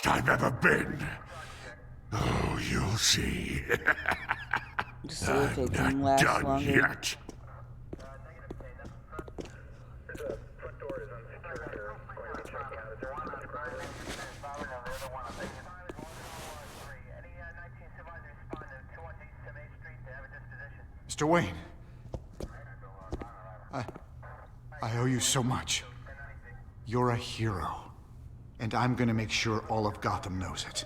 I've ever been. Oh, you'll see. Just see if it I'm can not last done longer. yet. Mr. Wayne. I owe you so much. You're a hero. And I'm gonna make sure all of Gotham knows it.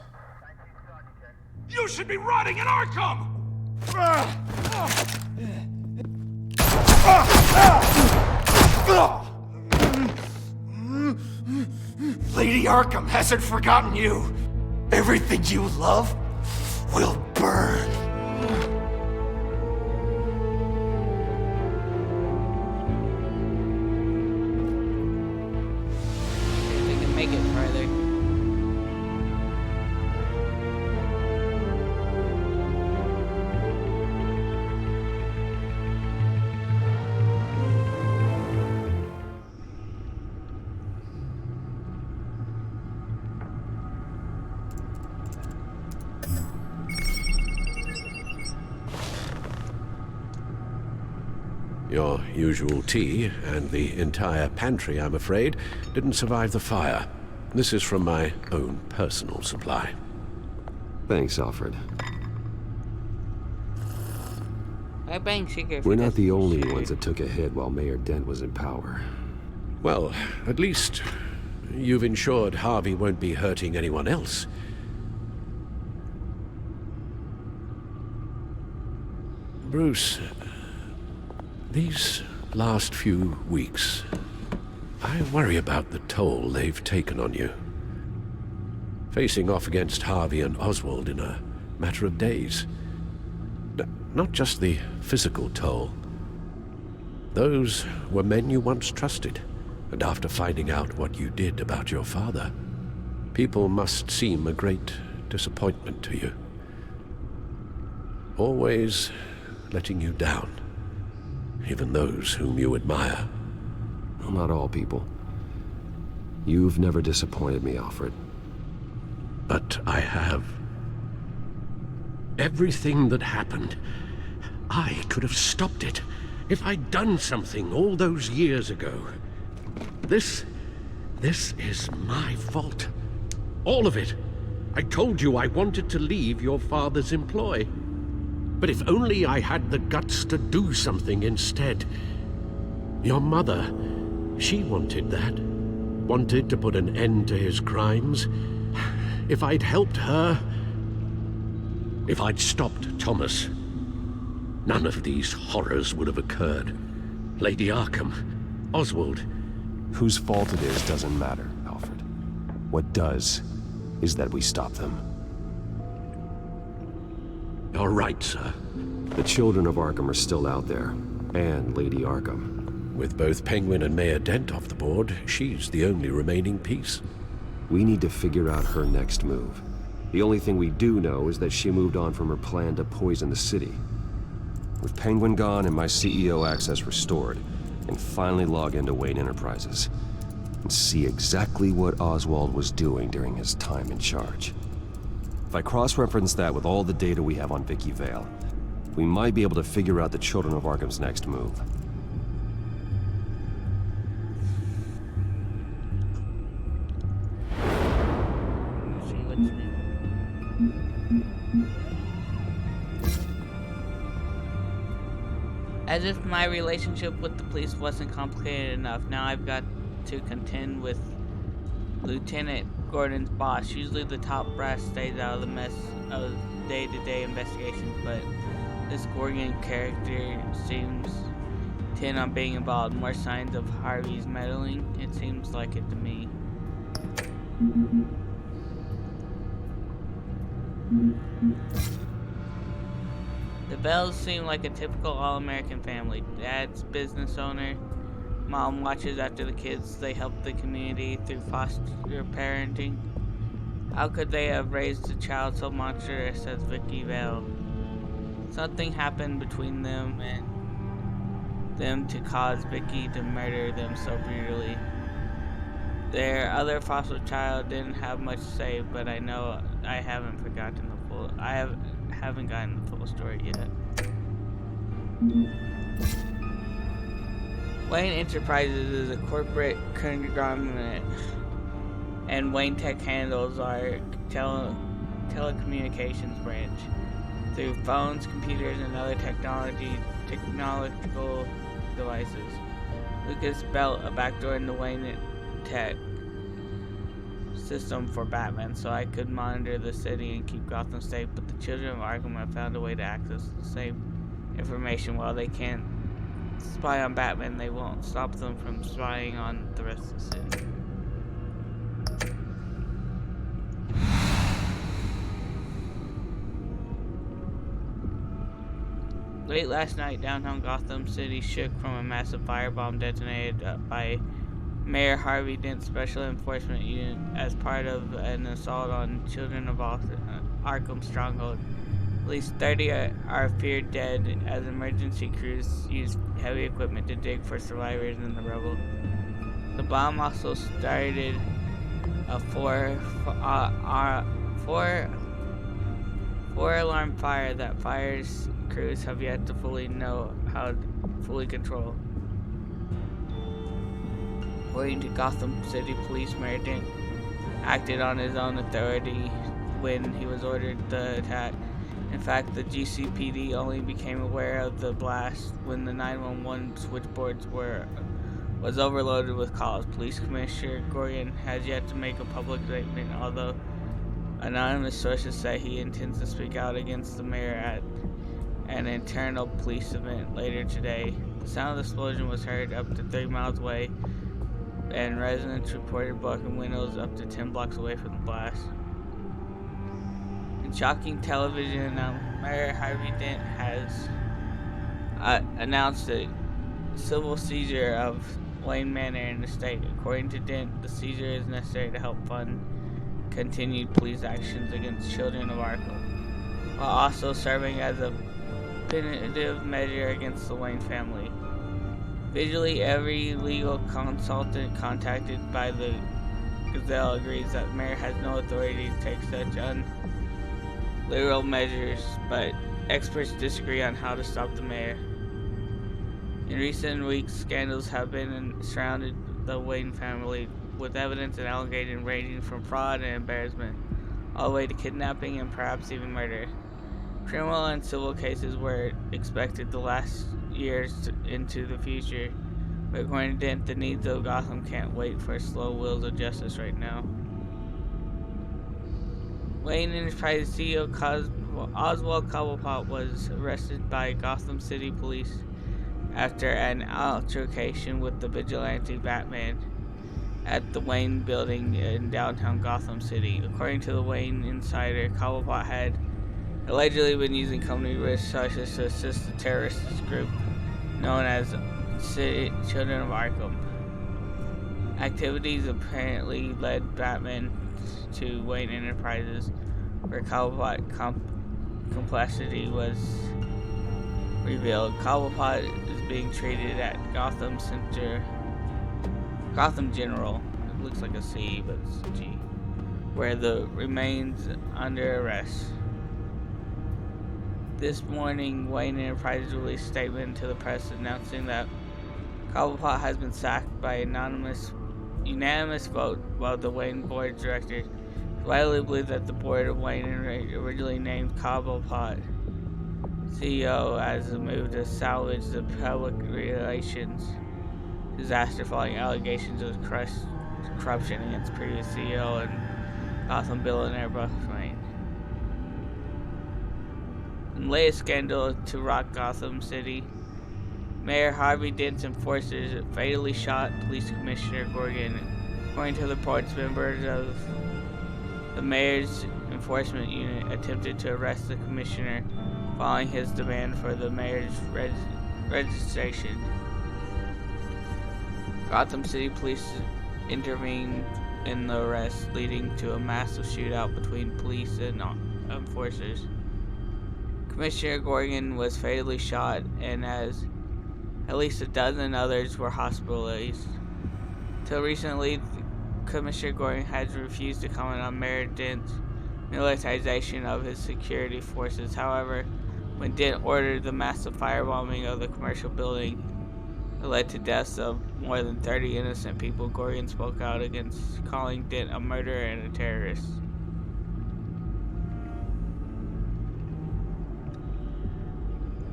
You should be rotting in Arkham! Lady Arkham hasn't forgotten you. Everything you love will burn. See if they can make it further. Your usual tea and the entire pantry, I'm afraid, didn't survive the fire. This is from my own personal supply. Thanks, Alfred. I bang secret. We're not the only ones that took a hit while Mayor Dent was in power. Well, at least you've ensured Harvey won't be hurting anyone else. Bruce, these last few weeks, I worry about the toll they've taken on you. Facing off against Harvey and Oswald in a matter of days. Not just the physical toll. Those were men you once trusted, and after finding out what you did about your father, people must seem a great disappointment to you. Always letting you down. Even those whom you admire. Well, not all people. You've never disappointed me, Alfred. But I have. Everything that happened, I could have stopped it if I'd done something all those years ago. This is my fault. All of it. I told you I wanted to leave your father's employ. But if only I had the guts to do something instead. Your mother, she wanted that. Wanted to put an end to his crimes. If I'd helped her, if I'd stopped Thomas, none of these horrors would have occurred. Lady Arkham, Oswald. Whose fault it is doesn't matter, Alfred. What does is that we stop them. You're right, sir. The children of Arkham are still out there, and Lady Arkham. With both Penguin and Mayor Dent off the board, she's the only remaining piece. We need to figure out her next move. The only thing we do know is that she moved on from her plan to poison the city. With Penguin gone and my CEO access restored, and finally log into Wayne Enterprises and see exactly what Oswald was doing during his time in charge. If I cross-reference that with all the data we have on Vicky Vale, we might be able to figure out the Children of Arkham's next move. As if my relationship with the police wasn't complicated enough, now I've got to contend with Lieutenant Gordon's boss. Usually the top brass stays out of the mess of day-to-day investigations, but this Gorgon character seems intent on being involved. More signs of Harvey's meddling? It seems like it to me. The Vales seem like a typical all-American family. Dad's business owner. Mom watches after the kids. They help the community through foster parenting. How could they have raised a child so monstrous as Vicky Vale? Something happened between them and them to cause Vicky to murder them so brutally. Their other foster child didn't have much to say, but I know I haven't forgotten the full. Haven't gotten the full story yet. Wayne Enterprises is a corporate conglomerate, and Wayne Tech handles our telecommunications branch through phones, computers, and other technological devices. Lucas built a backdoor in the Wayne Tech system for Batman, so I could monitor the city and keep Gotham safe, but the children of Arkham have found a way to access the same information. While they can't spy on Batman, they won't stop them from spying on the rest of the city. Late last night, downtown Gotham City shook from a massive firebomb detonated by Mayor Harvey Dent's Special Enforcement Unit as part of an assault on children of Arkham Stronghold. At least 30 are feared dead as emergency crews used heavy equipment to dig for survivors in the rubble. The bomb also started a four-alarm fire that fires crews have yet to fully know how to fully control. According to Gotham City Police, Mayor Dent acted on his own authority when he was ordered the attack. In fact, the GCPD only became aware of the blast when the 911 switchboards was overloaded with calls. Police Commissioner Gordon has yet to make a public statement, although anonymous sources say he intends to speak out against the mayor at an internal police event later today. The sound of the explosion was heard up to 3 miles away, and residents reported broken windows up to 10 blocks away from the blast. In shocking television, Mayor Harvey Dent has announced a civil seizure of Wayne Manor in the state. According to Dent, the seizure is necessary to help fund continued police actions against children of Arkham, while also serving as a punitive measure against the Wayne family. Visually, every legal consultant contacted by the Gazelle agrees that the mayor has no authority to take such literal measures, but experts disagree on how to stop the mayor. In recent weeks, scandals have been surrounded the Wayne family, with evidence and allegations ranging from fraud and embarrassment all the way to kidnapping and perhaps even murder. Criminal and civil cases were expected to last years into the future, but according to Dent, the needs of Gotham can't wait for slow wheels of justice right now. Wayne Enterprises CEO Oswald Cobblepot was arrested by Gotham City Police after an altercation with the vigilante Batman at the Wayne Building in downtown Gotham City. According to the Wayne Insider, Cobblepot had allegedly been using company resources to assist the terrorist group known as Children of Arkham. Activities apparently led Batman to Wayne Enterprises, where Cobblepot complicity was revealed. Cobblepot is being treated at Gotham General. It looks like a C, but it's a G, where the remains under arrest. This morning, Wayne Enterprises released a statement to the press announcing that Cobblepot has been sacked by unanimous vote by the Wayne Board of Directors. It's widely believed that the board of Wayne originally named Cobblepot CEO as a move to salvage the public relations disaster following allegations of corruption against previous CEO and Gotham billionaire Bruce Wayne. In the latest scandal to rock Gotham City, Mayor Harvey Dent's enforcers fatally shot Police Commissioner Gordon. According to the reports, members of the mayor's enforcement unit attempted to arrest the commissioner following his demand for the mayor's registration. Gotham City Police intervened in the arrest, leading to a massive shootout between police and enforcers. Commissioner Gordon was fatally shot, and at least a dozen others were hospitalized. Till recently, Commissioner Gordon has refused to comment on Mayor Dent's militarization of his security forces. However, when Dent ordered the massive firebombing of the commercial building that led to deaths of more than 30 innocent people, Gordon spoke out against calling Dent a murderer and a terrorist.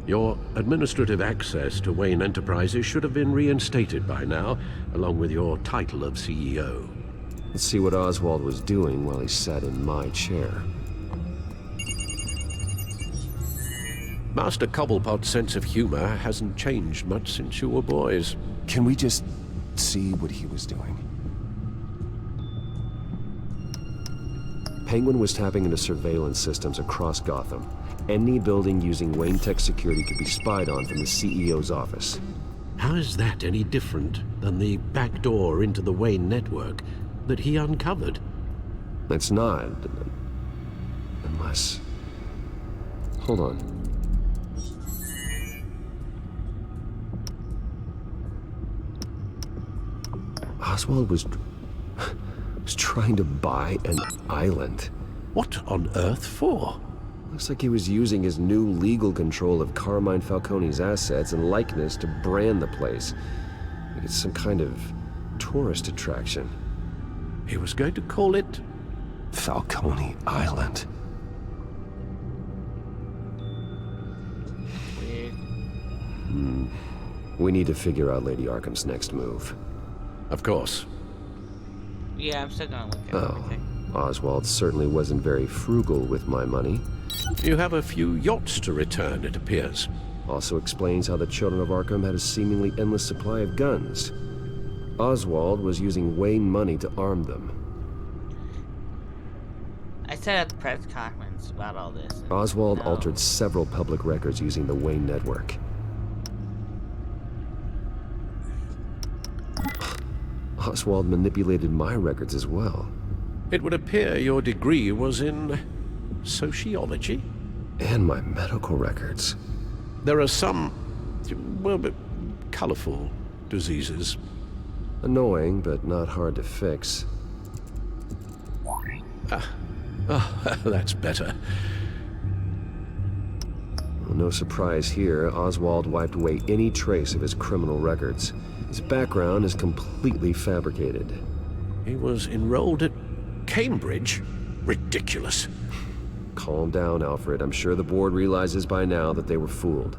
Your administrative access to Wayne Enterprises should have been reinstated by now, along with your title of CEO. Let's see what Oswald was doing while he sat in my chair. Master Cobblepot's sense of humor hasn't changed much since you were boys. Can we just see what he was doing? Penguin was tapping into surveillance systems across Gotham. Any building using Wayne Tech security could be spied on from the CEO's office. How is that any different than the back door into the Wayne network that he uncovered? It's not. Unless... Hold on. Oswald was trying to buy an island. What on earth for? Looks like he was using his new legal control of Carmine Falcone's assets and likeness to brand the place. Like it's some kind of tourist attraction. He was going to call it Falcone Island. Weird. We need to figure out Lady Arkham's next move. Of course. Yeah, I'm still gonna look at everything. Oswald certainly wasn't very frugal with my money. You have a few yachts to return, it appears. Also explains how the Children of Arkham had a seemingly endless supply of guns. Oswald was using Wayne money to arm them. I said at the press conference about all this. and Oswald no. altered several public records using the Wayne network. Oswald manipulated my records as well. It would appear your degree was in sociology? And my medical records. There are some, well, colorful diseases. Annoying, but not hard to fix. Oh, that's better. Well, no surprise here, Oswald wiped away any trace of his criminal records. His background is completely fabricated. He was enrolled at Cambridge? Ridiculous. Calm down, Alfred. I'm sure the board realizes by now that they were fooled.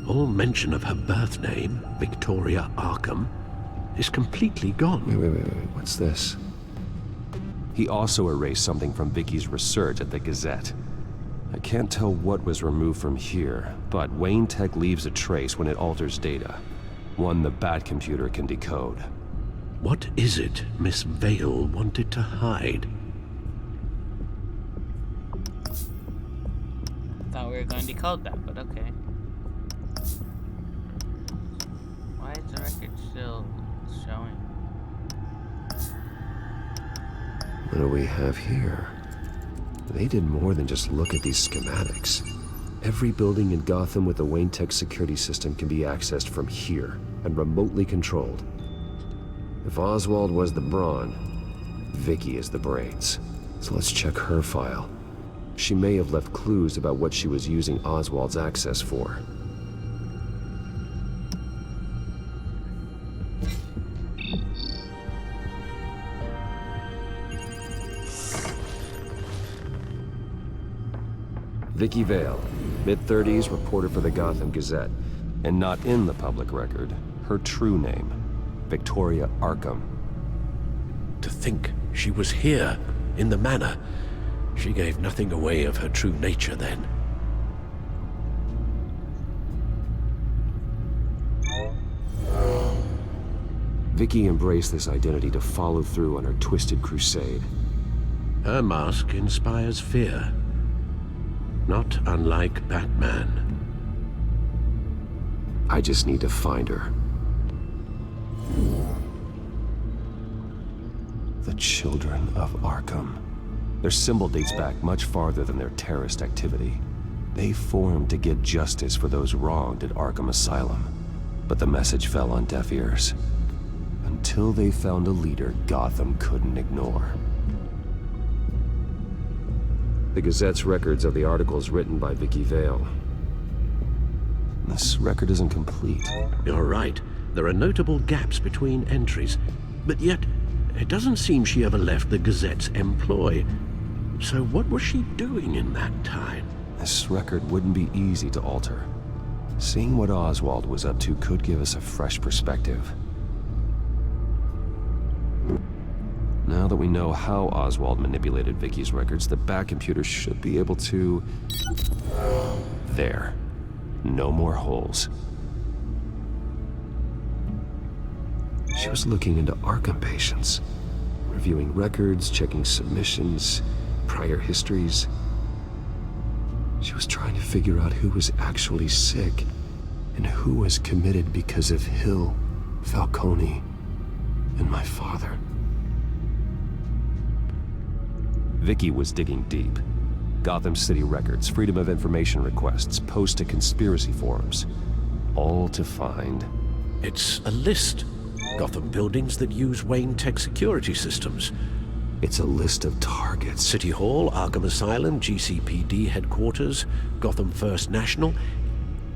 All mention of her birth name, Victoria Arkham, is completely gone. Wait. What's this? He also erased something from Vicky's research at the Gazette. I can't tell what was removed from here, but Wayne Tech leaves a trace when it alters data. One the Bat computer can decode. What is it Miss Vale wanted to hide? Thought we were going to decode that, but okay. Why is the record still showing? What do we have here? They did more than just look at these schematics. Every building in Gotham with a Wayne Tech security system can be accessed from here and remotely controlled. If Oswald was the brawn, Vicky is the brains. So let's check her file. She may have left clues about what she was using Oswald's access for. Vicky Vale, mid-30s, reporter for the Gotham Gazette. And not in the public record, her true name, Victoria Arkham. To think she was here, in the manor. She gave nothing away of her true nature then. Vicky embraced this identity to follow through on her twisted crusade. Her mask inspires fear. Not unlike Batman. I just need to find her. The Children of Arkham. Their symbol dates back much farther than their terrorist activity. They formed to get justice for those wronged at Arkham Asylum. But the message fell on deaf ears. Until they found a leader Gotham couldn't ignore. The Gazette's records of the articles written by Vicky Vale. This record isn't complete. You're right. There are notable gaps between entries. But yet, it doesn't seem she ever left the Gazette's employ. So what was she doing in that time? This record wouldn't be easy to alter. Seeing what Oswald was up to could give us a fresh perspective. Now that we know how Oswald manipulated Vicky's records, the back computer should be able to... There. No more holes. She was looking into Arkham patients, reviewing records, checking submissions, prior histories. She was trying to figure out who was actually sick and who was committed because of Hill, Falcone, and my father. Vicky was digging deep. Gotham City records, Freedom of Information requests, posts to conspiracy forums. All to find... It's a list. Gotham buildings that use Wayne Tech security systems. It's a list of targets. City Hall, Arkham Asylum, GCPD headquarters, Gotham First National.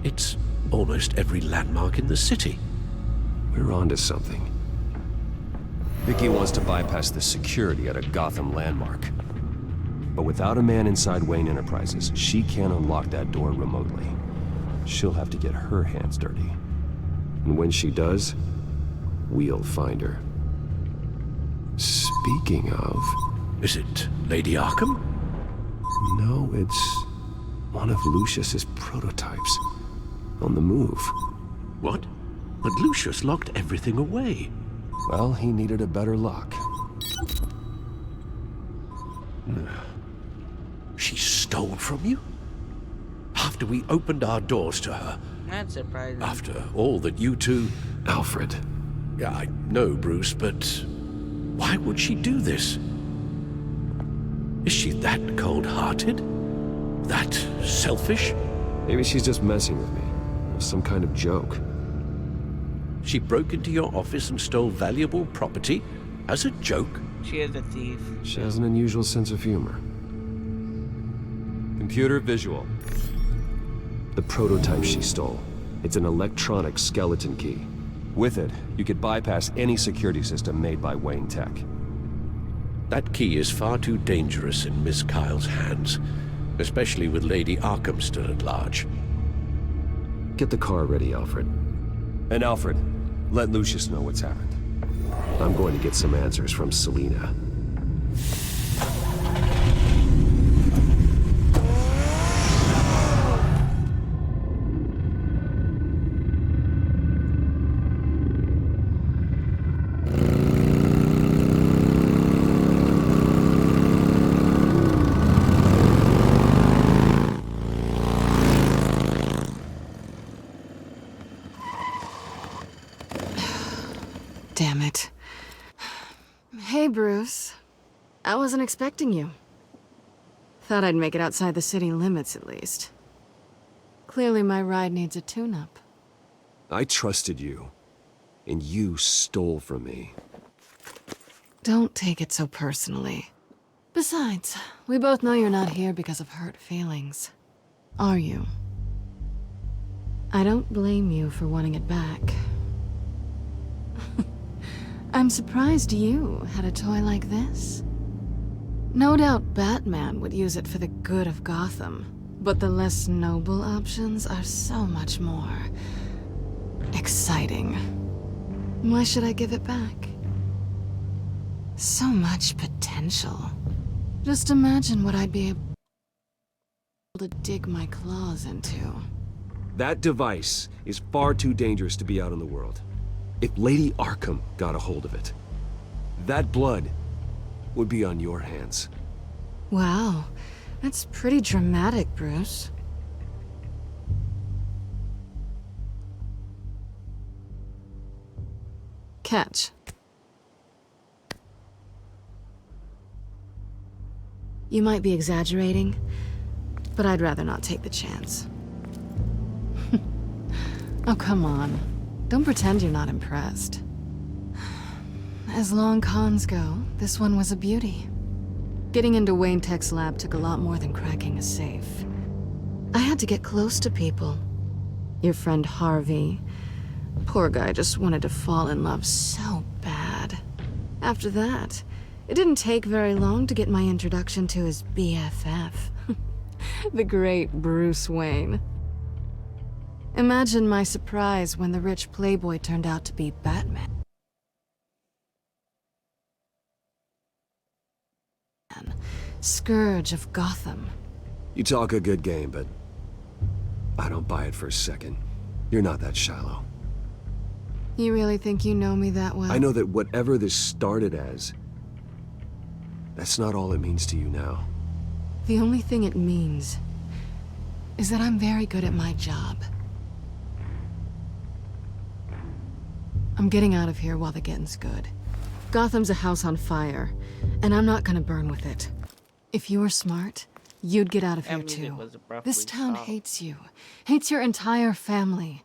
It's almost every landmark in the city. We're onto something. Vicky wants to bypass the security at a Gotham landmark. But without a man inside Wayne Enterprises, she can't unlock that door remotely. She'll have to get her hands dirty. And when she does, we'll find her. Speaking of... Is it Lady Arkham? No, it's one of Lucius's prototypes. On the move. What? But Lucius locked everything away. Well, he needed a better lock. She stole from you? After we opened our doors to her. That's surprising. After all that you two... Alfred. Yeah, I know, Bruce, but why would she do this? Is she that cold-hearted? That selfish? Maybe she's just messing with me. Some kind of joke. She broke into your office and stole valuable property as a joke? She is a thief. She has an unusual sense of humor. Computer visual. The prototype she stole. It's an electronic skeleton key. With it, you could bypass any security system made by Wayne Tech. That key is far too dangerous in Miss Kyle's hands, especially with Lady Arkham still at large. Get the car ready, Alfred. And Alfred, let Lucius know what's happened. I'm going to get some answers from Selina. Damn it. Hey, Bruce. I wasn't expecting you. Thought I'd make it outside the city limits, at least. Clearly my ride needs a tune-up. I trusted you, and you stole from me. Don't take it so personally. Besides, we both know you're not here because of hurt feelings. Are you? I don't blame you for wanting it back. I'm surprised you had a toy like this. No doubt Batman would use it for the good of Gotham, but the less noble options are so much more exciting. Why should I give it back? So much potential. Just imagine what I'd be able to dig my claws into. That device is far too dangerous to be out in the world. If Lady Arkham got a hold of it, that blood would be on your hands. Wow, that's pretty dramatic, Bruce. Catch. You might be exaggerating, but I'd rather not take the chance. Oh, come on. Don't pretend you're not impressed. As long cons go, this one was a beauty. Getting into Wayne Tech's lab took a lot more than cracking a safe. I had to get close to people. Your friend Harvey. Poor guy just wanted to fall in love so bad. After that, it didn't take very long to get my introduction to his BFF. The great Bruce Wayne. Imagine my surprise when the rich playboy turned out to be Batman. Scourge of Gotham. You talk a good game, but I don't buy it for a second. You're not that shallow. You really think you know me that well? I know that whatever this started as, that's not all it means to you now. The only thing it means is that I'm very good at my job. I'm getting out of here while the getting's good. Gotham's a house on fire, and I'm not gonna burn with it. If you were smart, you'd get out of here music too. was abruptly This town stopped. hates you. Hates your entire family.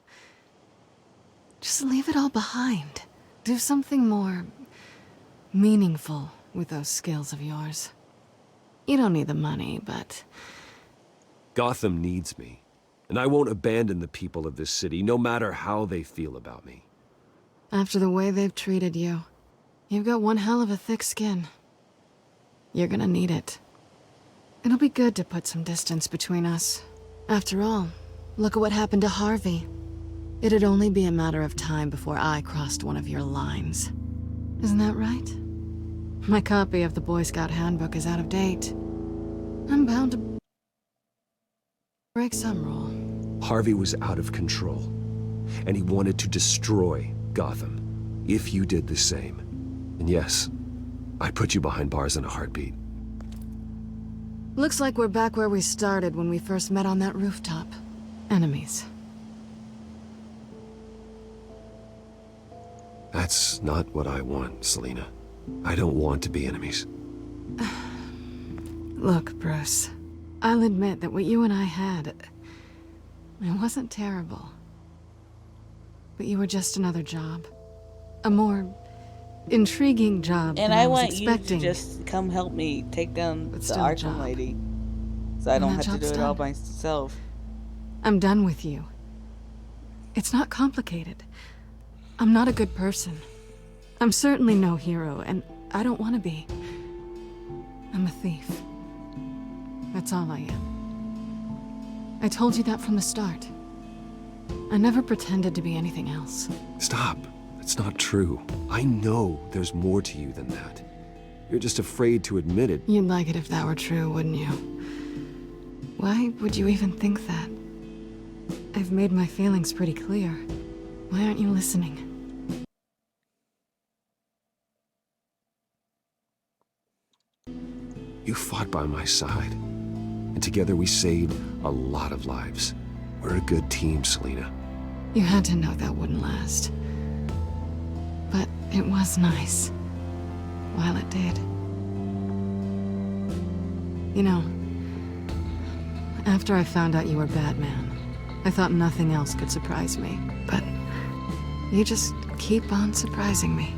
Just leave it all behind. Do something more meaningful with those skills of yours. You don't need the money, but Gotham needs me, and I won't abandon the people of this city, no matter how they feel about me. after the way they've treated you, you've got one hell of a thick skin. You're gonna need it. It'll be good to put some distance between us. After all, look at what happened to Harvey. It'd only be a matter of time before I crossed one of your lines. Isn't that right? My copy of the Boy Scout Handbook is out of date. I'm bound to break some rule. Harvey was out of control, and he wanted to destroy Gotham, if you did the same. And yes, I'd put you behind bars in a heartbeat. Looks like we're back where we started when we first met on that rooftop. Enemies. That's not what I want, Selina. I don't want to be enemies. Look, Bruce. I'll admit that what you and I had, it wasn't terrible. But you were just another job. A more intriguing job And than I was want you expecting. to just come help me take down But the still a Arkham job. lady. So I And don't that have to do job's it all done. by myself. I'm done with you. It's not complicated. I'm not a good person. I'm certainly no hero, and I don't want to be. I'm a thief. That's all I am. I told you that from the start. I never pretended to be anything else. Stop. That's not true. I know there's more to you than that. You're just afraid to admit it. You'd like it if that were true, wouldn't you? Why would you even think that? I've made my feelings pretty clear. Why aren't you listening? You fought by my side, and together we saved a lot of lives. We're a good team, Selina. You had to know that wouldn't last. But it was nice. While it did. You know, after I found out you were Batman, I thought nothing else could surprise me. But you just keep on surprising me.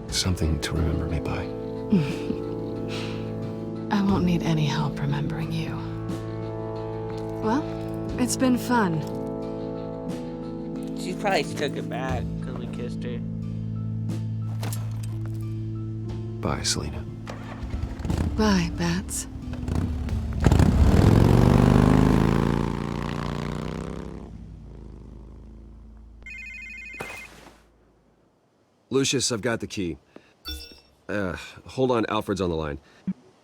Something to remember me by. I won't need any help remembering you. Well, it's been fun. She probably took it back because we kissed her. Bye, Selina. Bye, Bats. Lucius, I've got the key. Hold on, Alfred's on the line.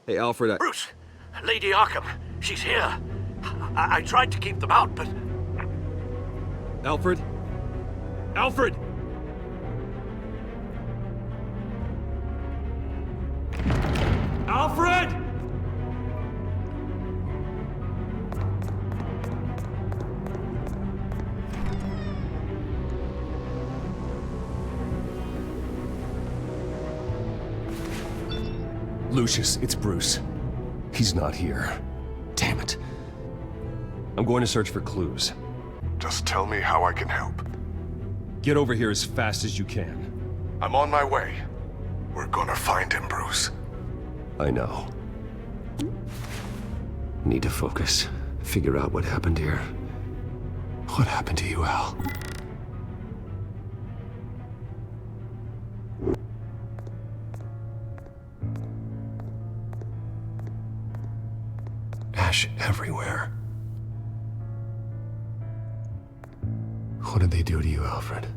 Hey, Alfred, Bruce, Lady Arkham, she's here. I tried to keep them out, but Alfred? Alfred! Alfred! Lucius, it's Bruce. He's not here. Damn it. I'm going to search for clues. Just tell me how I can help. Get over here as fast as you can. I'm on my way. We're gonna find him, Bruce. I know. Need to focus. Figure out what happened here. What happened to you, Al? Ash everywhere. What did they do to you, Alfred?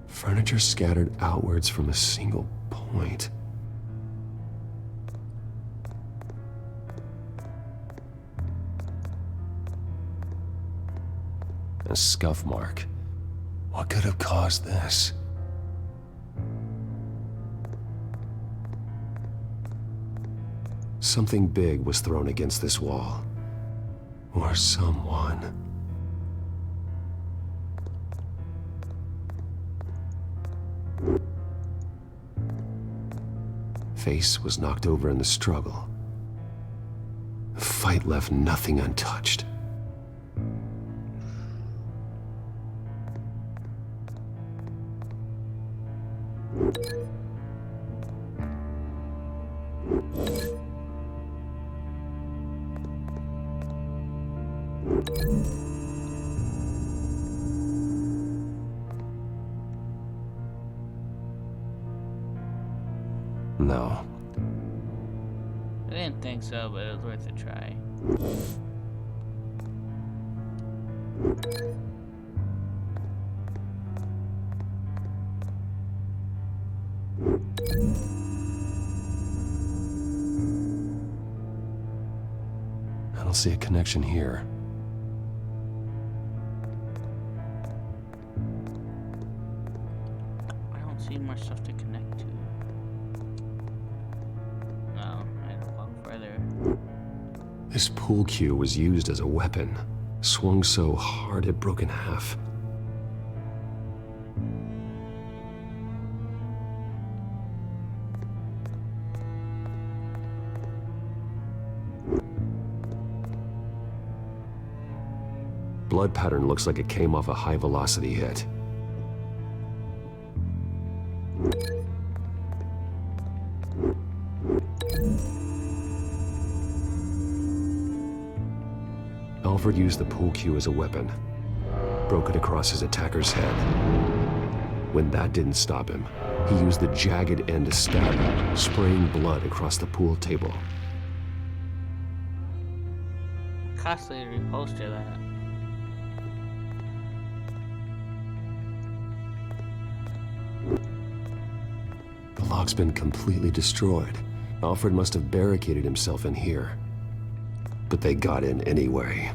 Furniture scattered outwards from a single point. A scuff mark. What could have caused this? Something big was thrown against this wall. Or someone. Face was knocked over in the struggle. The fight left nothing untouched. No. I didn't think so, but it was worth a try. I don't see a connection here. I don't see much stuff to connect to. No, I had to walk further. This pool cue was used as a weapon. Swung so hard it broke in half. Blood pattern looks like it came off a high-velocity hit. Alfred used the pool cue as a weapon. Broke it across his attacker's head. When that didn't stop him, he used the jagged end to stab him, spraying blood across the pool table. Costly to reposter that. The lock's been completely destroyed. Alfred must have barricaded himself in here. But they got in anyway.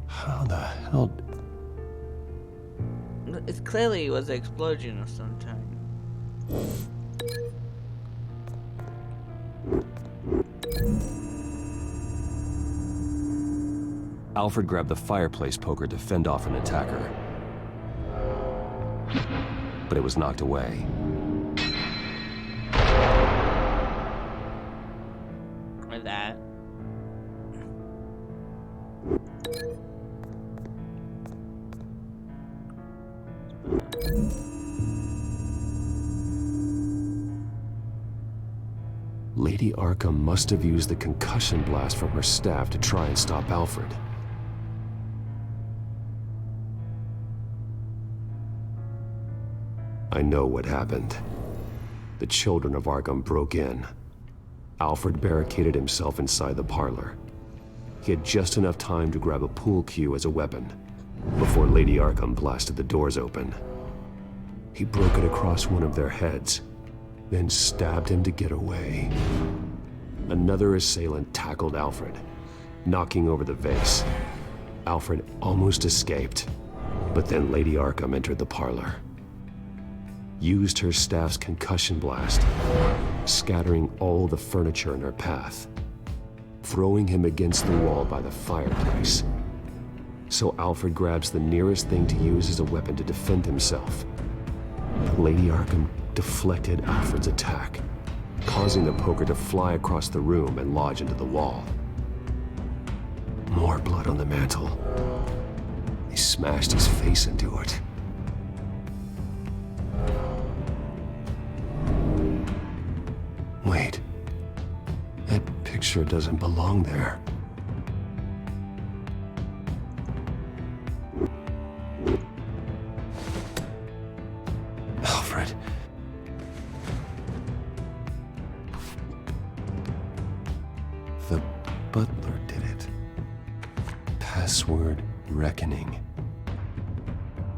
How the hell? It clearly was an explosion of some type. Alfred grabbed the fireplace poker to fend off an attacker. But it was knocked away. With that. Lady Arkham must have used the concussion blast from her staff to try and stop Alfred. I know what happened. The children of Arkham broke in. Alfred barricaded himself inside the parlor. He had just enough time to grab a pool cue as a weapon before Lady Arkham blasted the doors open. He broke it across one of their heads, then stabbed him to get away. Another assailant tackled Alfred, knocking over the vase. Alfred almost escaped, but then Lady Arkham entered the parlor. Used her staff's concussion blast, scattering all the furniture in her path, throwing him against the wall by the fireplace. So Alfred grabs the nearest thing to use as a weapon to defend himself. Lady Arkham deflected Alfred's attack, causing the poker to fly across the room and lodge into the wall. More blood on the mantle. He smashed his face into it. Wait. That picture doesn't belong there. Alfred. The butler did it. Password reckoning.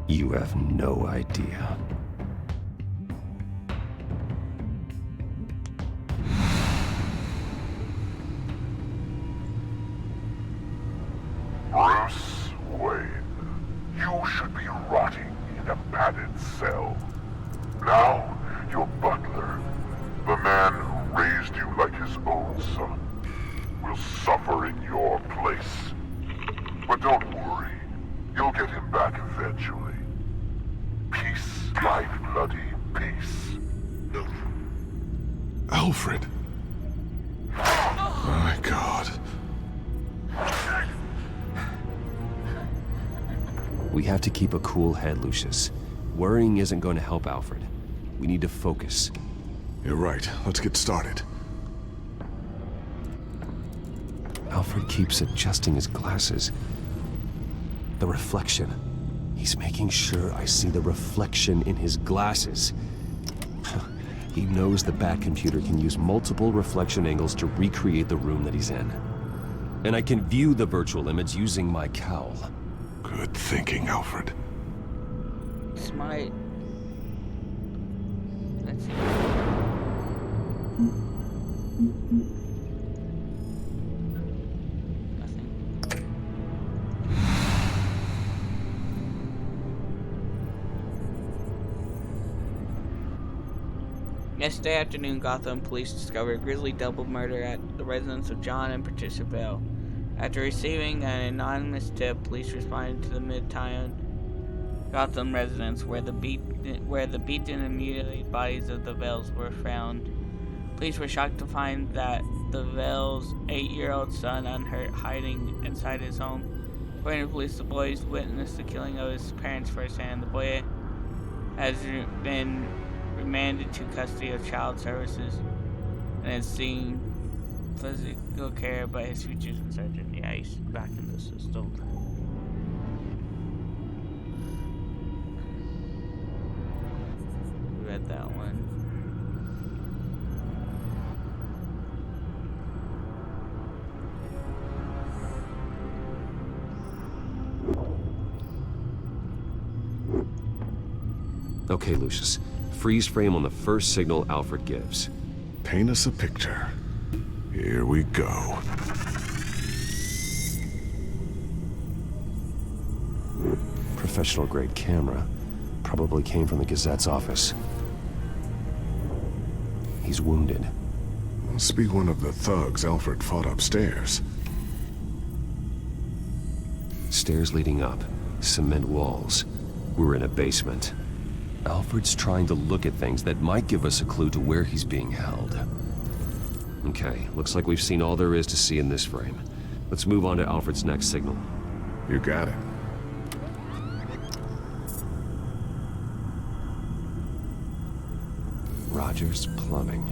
You have no idea. Bruce Wayne, you should be rotting in a padded cell. Now, your butler, the man who raised you like his own son, will suffer in your place. But don't worry, you'll get him back eventually. Peace, my bloody peace. Alfred. My God. We have to keep a cool head, Lucius. Worrying isn't going to help Alfred. We need to focus. You're right. Let's get started. Alfred keeps adjusting his glasses. The reflection. He's making sure I see the reflection in his glasses. He knows the Batcomputer can use multiple reflection angles to recreate the room that he's in. And I can view the virtual image using my cowl. Good thinking, Alfred. Smite. Let's see. Nothing. Yesterday afternoon, Gotham police discovered a grisly double murder at the residence of John and Patricia Bell. After receiving an anonymous tip, police responded to the Midtown Gotham residence where the beaten and mutilated bodies of the Bells were found. Police were shocked to find that the Bells' 8-year-old son unhurt hiding inside his home. According to police, the boys witnessed the killing of his parents firsthand. The boy has been remanded to custody of child services and is seeing physical care, but his future's uncertain. Yeah, he's back in the system. Read that one. Okay, Lucius. Freeze frame on the first signal Alfred gives. Paint us a picture. Here we go. Professional-grade camera. Probably came from the Gazette's office. He's wounded. Must be one of the thugs Alfred fought upstairs. Stairs leading up. Cement walls. We're in a basement. Alfred's trying to look at things that might give us a clue to where he's being held. Okay, looks like we've seen all there is to see in this frame. Let's move on to Alfred's next signal. You got it. Rogers Plumbing.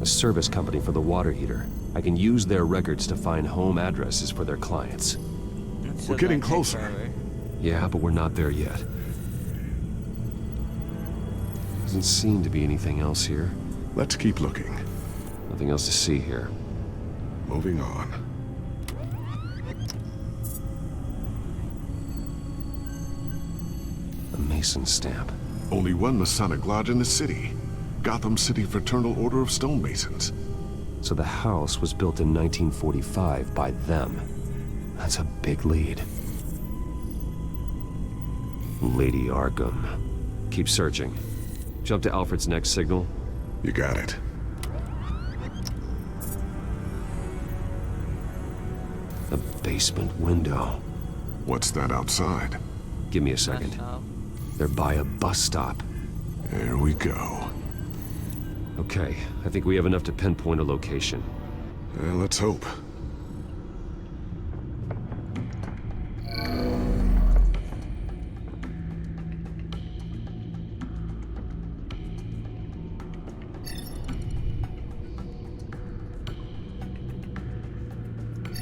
A service company for the water heater. I can use their records to find home addresses for their clients. We're getting closer. Yeah, but we're not there yet. Doesn't seem to be anything else here. Let's keep looking. Nothing else to see here. Moving on. A Mason stamp. Only one Masonic lodge in the city. Gotham City Fraternal Order of Stonemasons. So the house was built in 1945 by them. That's a big lead. Lady Arkham. Keep searching. Jump to Alfred's next signal. You got it. A basement window. What's that outside? Give me a second. So, They're by a bus stop. There we go. Okay, I think we have enough to pinpoint a location. Let's hope.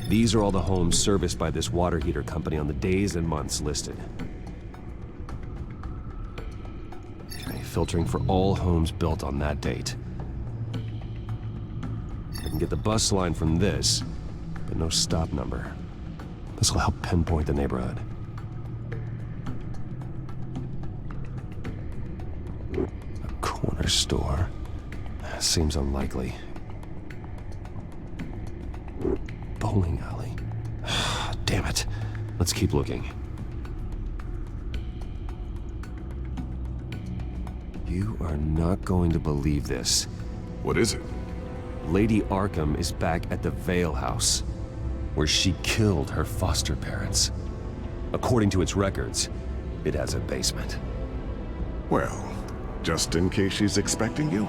These are all the homes serviced by this water heater company on the days and months listed. Okay, filtering for all homes built on that date. I can get the bus line from this, but no stop number. This will help pinpoint the neighborhood. A corner store. Seems unlikely. Bowling alley. Damn it. Let's keep looking. You are not going to believe this. What is it? Lady Arkham is back at the Vale House, where she killed her foster parents. According to its records, it has a basement. Well, just in case she's expecting you?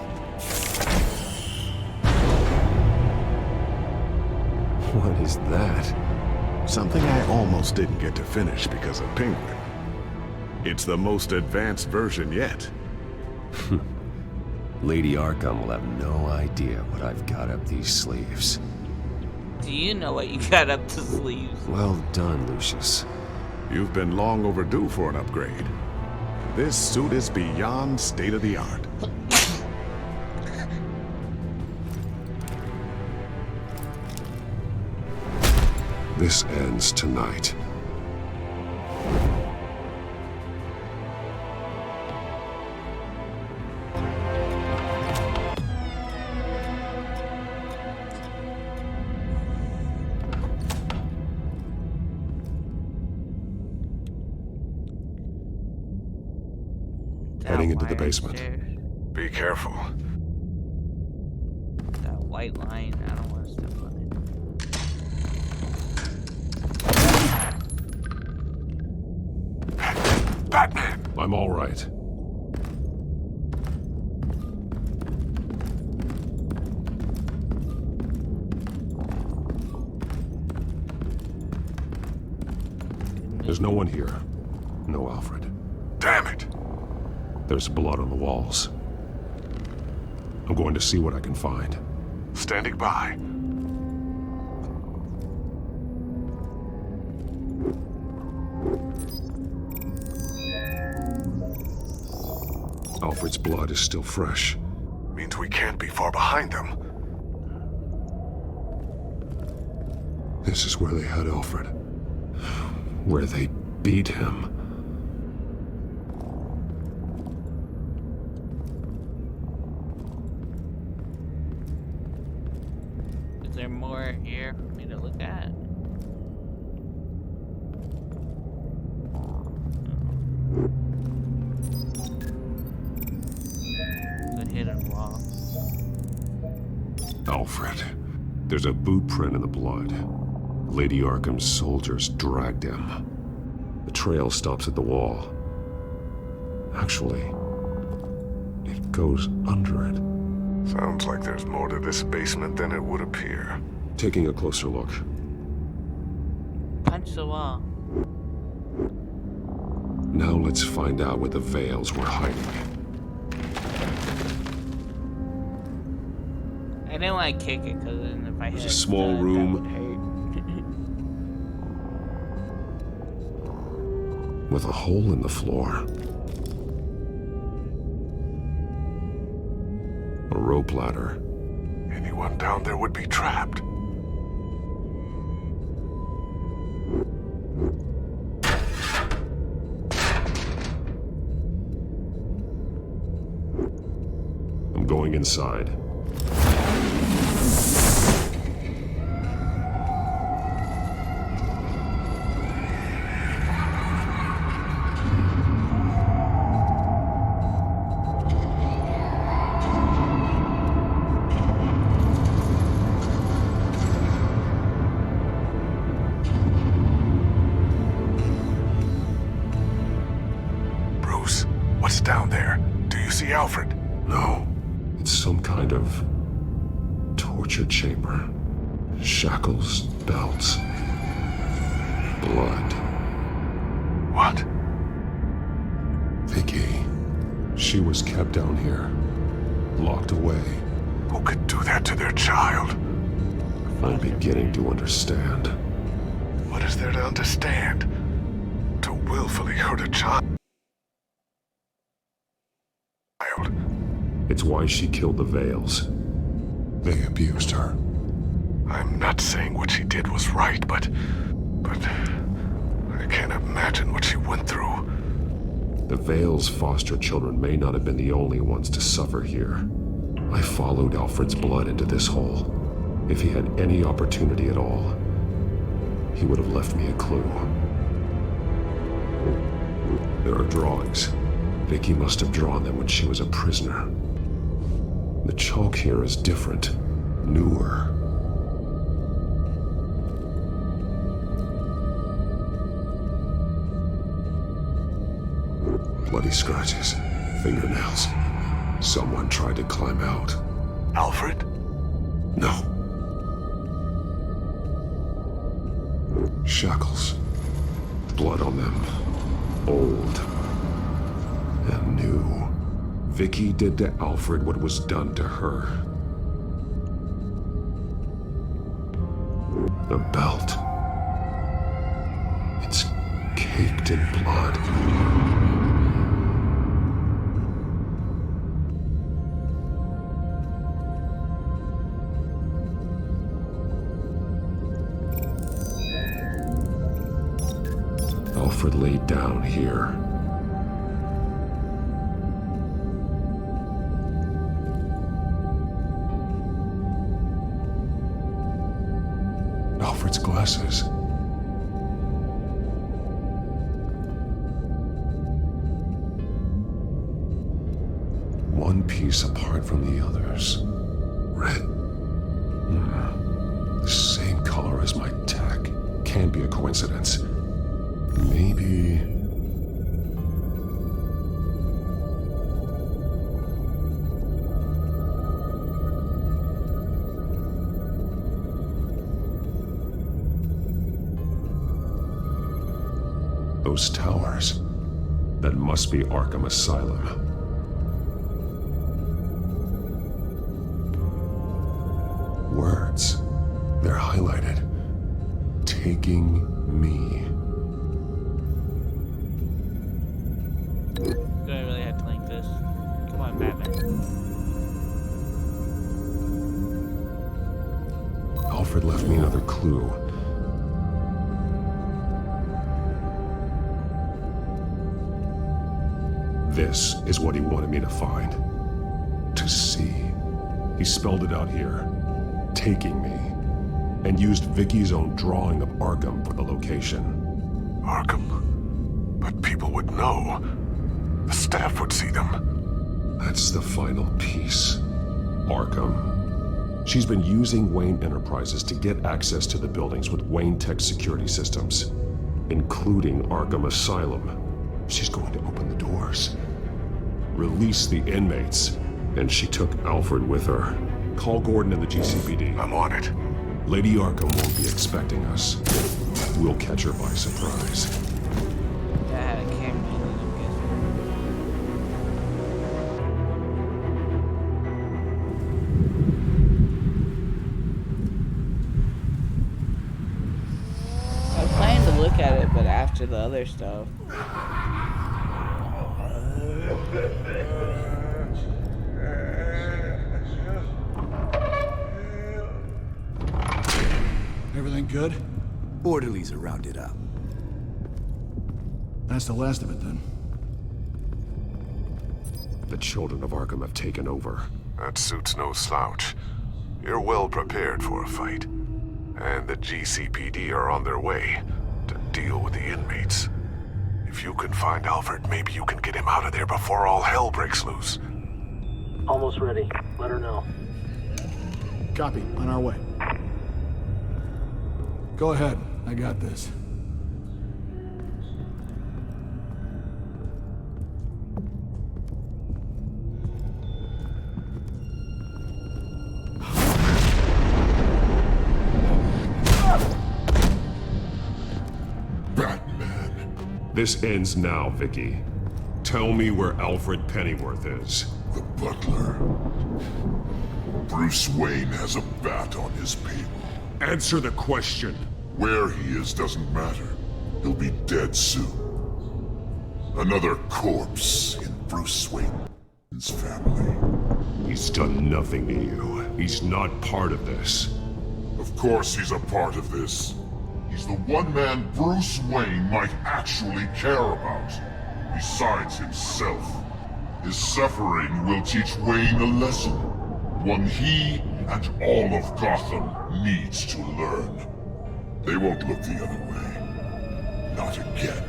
What is that? Something I almost didn't get to finish because of Penguin. It's the most advanced version yet. Lady Arkham will have no idea what I've got up these sleeves. do you know what you got up the sleeves? Well done, Lucius. You've been long overdue for an upgrade. This suit is beyond state-of-the-art. This ends tonight. Heading into the basement. Be careful. That white line, I don't want to step on it. Batman! I'm all right. There's no one here. No Alfred. Damn it! There's blood on the walls. I'm going to see what I can find. Standing by. Alfred's blood is still fresh. Means we can't be far behind them. This is where they had Alfred. Where they beat him. Is there more here for me to look at? The hidden wall. Alfred. There's a boot print in the blood. Lady Arkham's soldiers dragged him. The trail stops at the wall. Actually, it goes under it. Sounds like there's more to this basement than it would appear. Taking a closer look. Punch the wall. Now let's find out where the Veils were hiding. I didn't want to kick it because then if I hit There's a small room. that would hurt. With a hole in the floor. A rope ladder. Anyone down there would be trapped. I'm going inside. What's down there? Do you see Alfred? No. It's some kind of torture chamber. Shackles, belts, blood. What? Vicky. She was kept down here. Locked away. Who could do that to their child? I'm beginning to understand. What is there to understand? To willfully hurt a child? It's why she killed the Veils. They abused her. I'm not saying what she did was right, but I can't imagine what she went through. The Veils' foster children may not have been the only ones to suffer here. I followed Alfred's blood into this hole. If he had any opportunity at all, he would have left me a clue. There are drawings. Vicky must have drawn them when she was a prisoner. The chalk here is different, newer. Bloody scratches, fingernails. Someone tried to climb out. Alfred? No. Shackles. Blood on them. Old. And new. Vicky did to Alfred what was done to her. The belt. It's caked in blood. Alfred laid down here. Alfred's glasses. One piece apart from the others. Red. The same color as my tech. Can't be a coincidence. Maybe... Those towers. That must be Arkham Asylum. Words. They're highlighted. Taking me. Do I really have to link this? Come on, Batman. Alfred left me another clue. This is what he wanted me to find. To see. He spelled it out here. Taking me. And used Vicky's own drawing of Arkham for the location. Arkham? But people would know. The staff would see them. That's the final piece. Arkham. She's been using Wayne Enterprises to get access to the buildings with Wayne Tech security systems, including Arkham Asylum. She's going to open the doors, release the inmates, and she took Alfred with her. Call Gordon and the GCPD. I'm on it. Lady Arkham won't be expecting us. We'll catch her by surprise. I had a camera in it, I'm guessing. I was planning to look at it, but after the other stuff. Everything good? Orderlies are rounded up. That's the last of it, then. The children of Arkham have taken over. That suit's no slouch. You're well prepared for a fight. And the GCPD are on their way to deal with the inmates. If you can find Alfred, maybe you can get him out of there before all hell breaks loose. Almost ready. Let her know. Copy. On our way. Go ahead. I got this. This ends now, Vicky. Tell me where Alfred Pennyworth is. The butler. Bruce Wayne has a bat on his payroll. Answer the question. Where he is doesn't matter. He'll be dead soon. Another corpse in Bruce Wayne's family. He's done nothing to you. He's not part of this. Of course he's a part of this. He's the one man Bruce Wayne might actually care about. Besides himself. His suffering will teach Wayne a lesson. One he and all of Gotham needs to learn. They won't look the other way. Not again.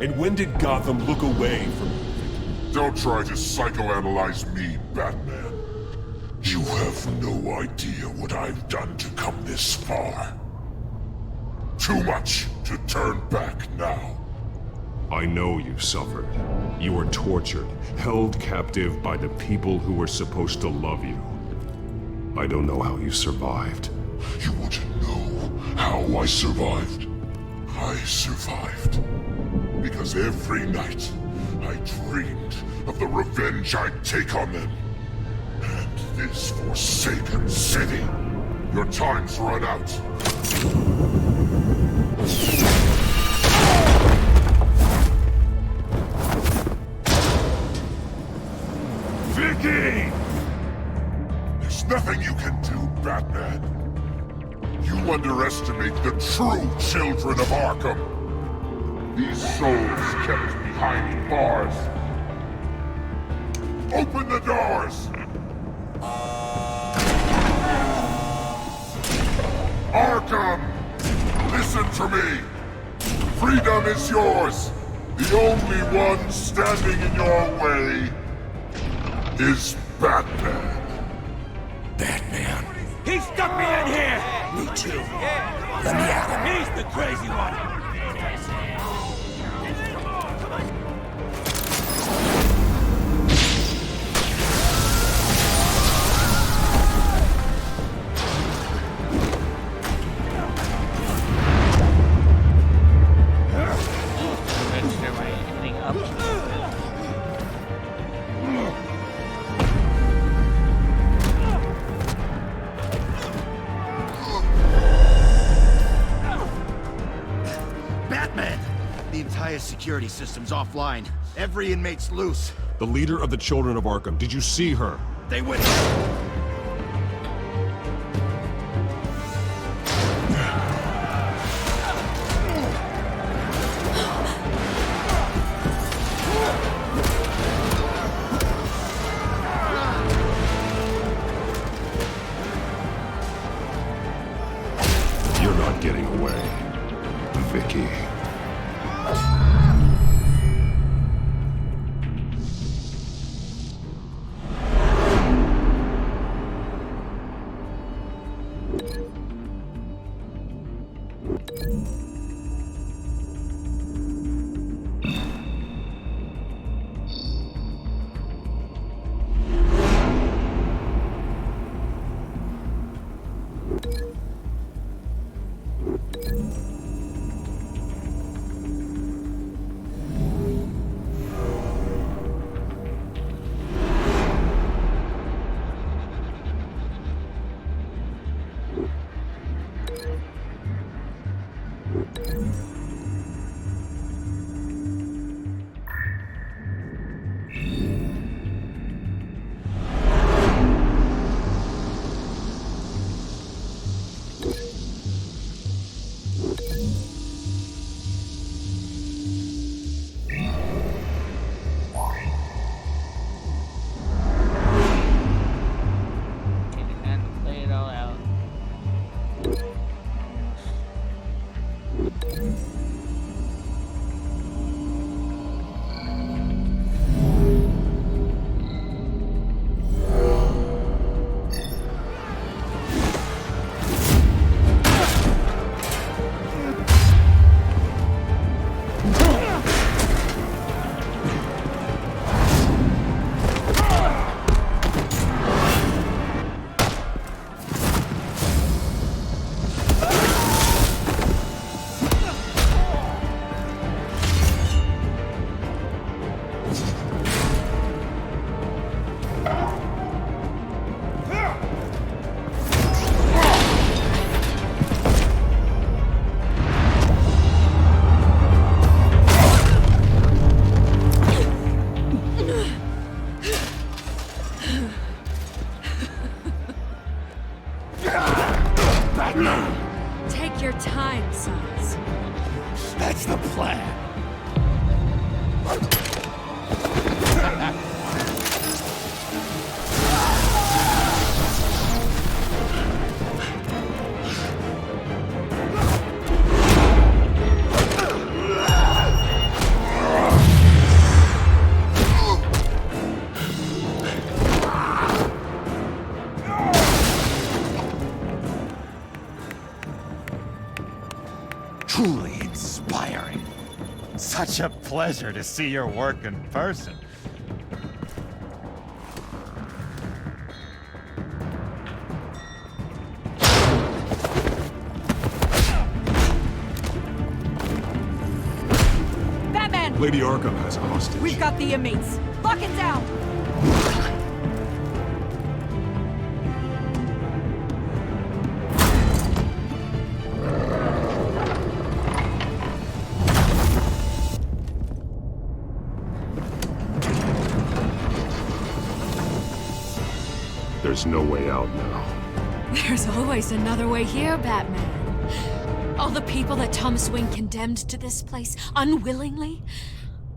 And when did Gotham look away from you? Don't try to psychoanalyze me, Batman. You have no idea what I've done to come this far. Too much to turn back now. I know you suffered. You were tortured, held captive by the people who were supposed to love you. I don't know how you survived. You want to know how I survived? I survived because every night I dreamed of the revenge I'd take on them. And this forsaken city. Your time's run out. Vicky! There's nothing you can do, Batman. You underestimate the true children of Arkham. These souls kept behind bars. Open the doors! Arkham! Listen to me! Freedom is yours! The only one standing in your way is Batman. Batman. He stuck me in here! Me too. Let me at him. He's the crazy one! Security system's offline. Every inmate's loose. The leader of the Children of Arkham. Did you see her? They went... You're not getting away, Vicky. sons. That's the plan. Truly inspiring. Such a pleasure to see your work in person. Batman! Lady Arkham has a hostage. We've got the inmates. Lock it down! There's no way out now. There's always another way here, Batman. All the people that Thomas Wayne condemned to this place unwillingly,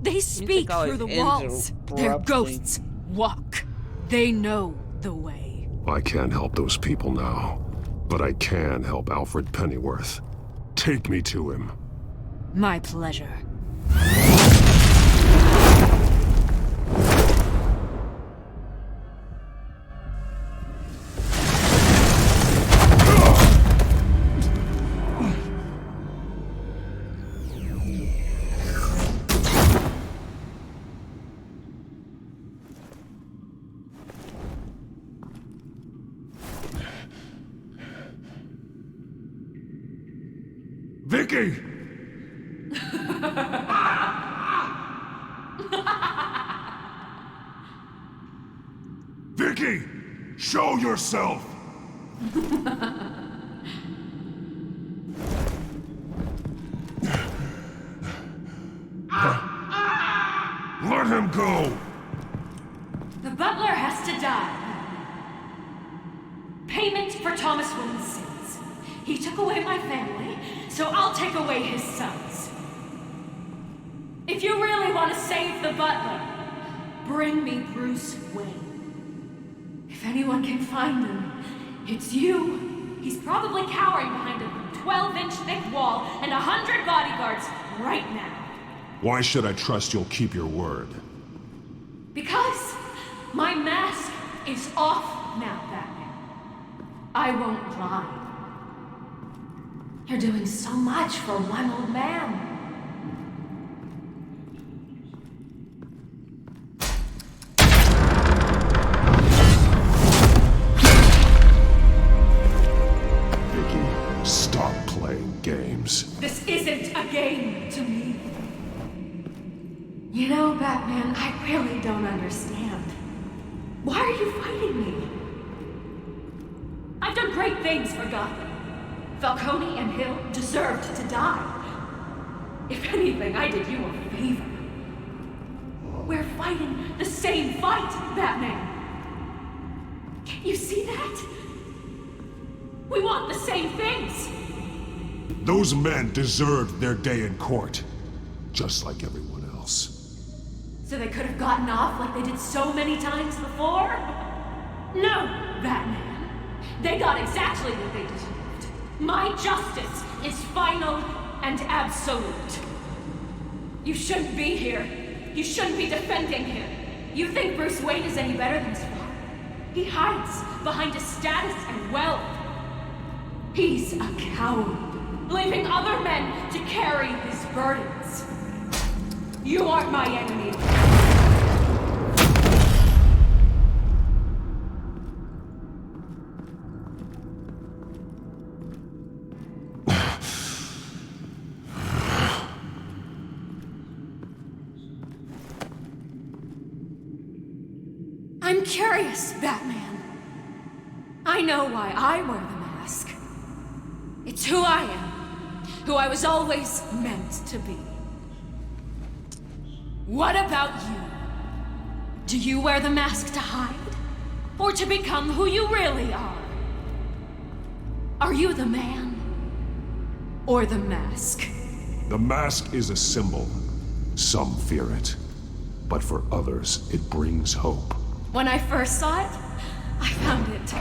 they speak through the walls. Their ghosts walk. They know the way. I can't help those people now, but I can help Alfred Pennyworth. Take me to him. My pleasure. Vicky! Vicky! Show yourself! Let him go! The butler has to die. Payment for Thomas Wayne's sins. He took away my family, so I'll take away his sons. If you really want to save the butler, bring me Bruce Wayne. If anyone can find him, it's you. He's probably cowering behind a 12-inch thick wall and 100 bodyguards right now. Why should I trust you'll keep your word? Because my mask is off now, Batman. I won't lie. You're doing so much for one old man. Vicky, stop playing games. This isn't a game to me. You know, Batman, I really don't understand. Why are you fighting me? I've done great things for Gotham. Falcone and Hill deserved to die. If anything, I did you a favor. We're fighting the same fight, Batman. Can't you see that? We want the same things. Those men deserved their day in court, just like everyone else. So they could have gotten off like they did so many times before? No, Batman. They got exactly what they deserved. My justice is final and absolute. You shouldn't be here. You shouldn't be defending him. You think Bruce Wayne is any better than his father? He hides behind his status and wealth. He's a coward, leaving other men to carry his burdens. You aren't my enemy. I'm curious, Batman. I know why I wear the mask. It's who I am, who I was always meant to be. What about you? Do you wear the mask to hide? Or to become who you really are? Are you the man? or the mask? The mask is a symbol. Some fear it. But for others, it brings hope. When I first saw it, I found it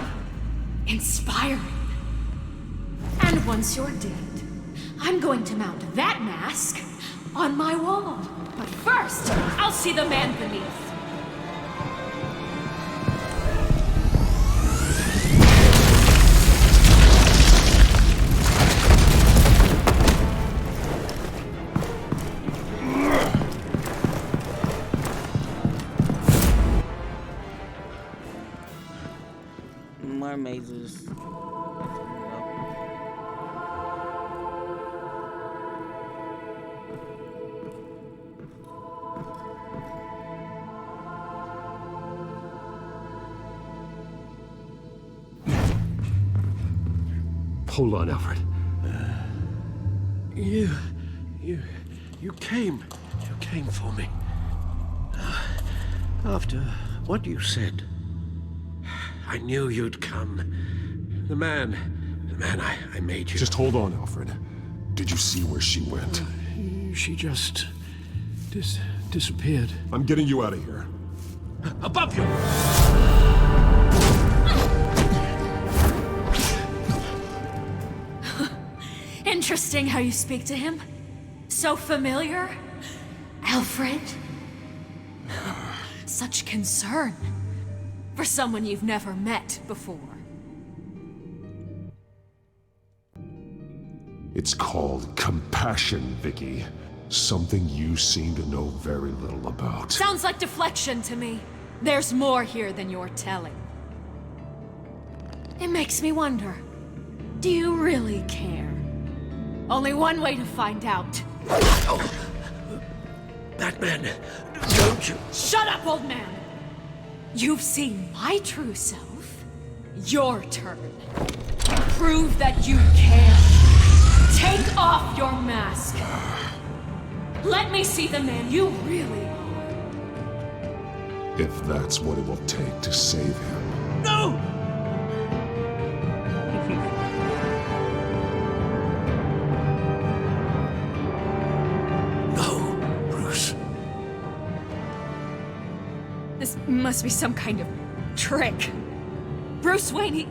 inspiring. And once you're dead, I'm going to mount that mask on my wall. But first, I'll see the man beneath. More mazes. Hold on, Alfred. You came. You came for me. After what you said, I knew you'd come. The man I made you. Just hold on, Alfred. Did you see where she went? She just disappeared. I'm getting you out of here. Above you! Interesting how you speak to him. So familiar. Alfred. Such concern. For someone you've never met before. It's called compassion, Vicky. Something you seem to know very little about. Sounds like deflection to me. There's more here than you're telling. It makes me wonder, do you really care? Only one way to find out. Oh. Batman, don't you... Shut up, old man! You've seen my true self. Your turn. Prove that you care. Take off your mask. Let me see the man you really are. If that's what it will take to save him. No! No, Bruce. This must be some kind of trick. Bruce Wayne,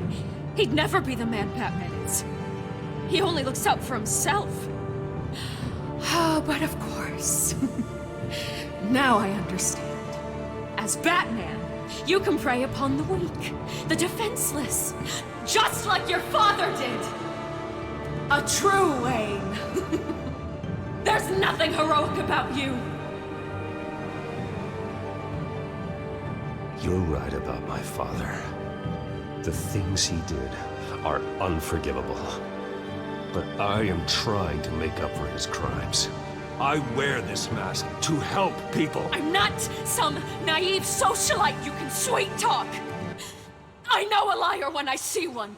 he'd never be the man Batman is. He only looks out for himself. Oh, but of course. Now I understand. As Batman, you can prey upon the weak, the defenseless, just like your father did. A true Wayne. There's nothing heroic about you. You're right about my father. The things he did are unforgivable. But I am trying to make up for his crimes. I wear this mask to help people. I'm not some naive socialite you can sweet talk. I know a liar when I see one.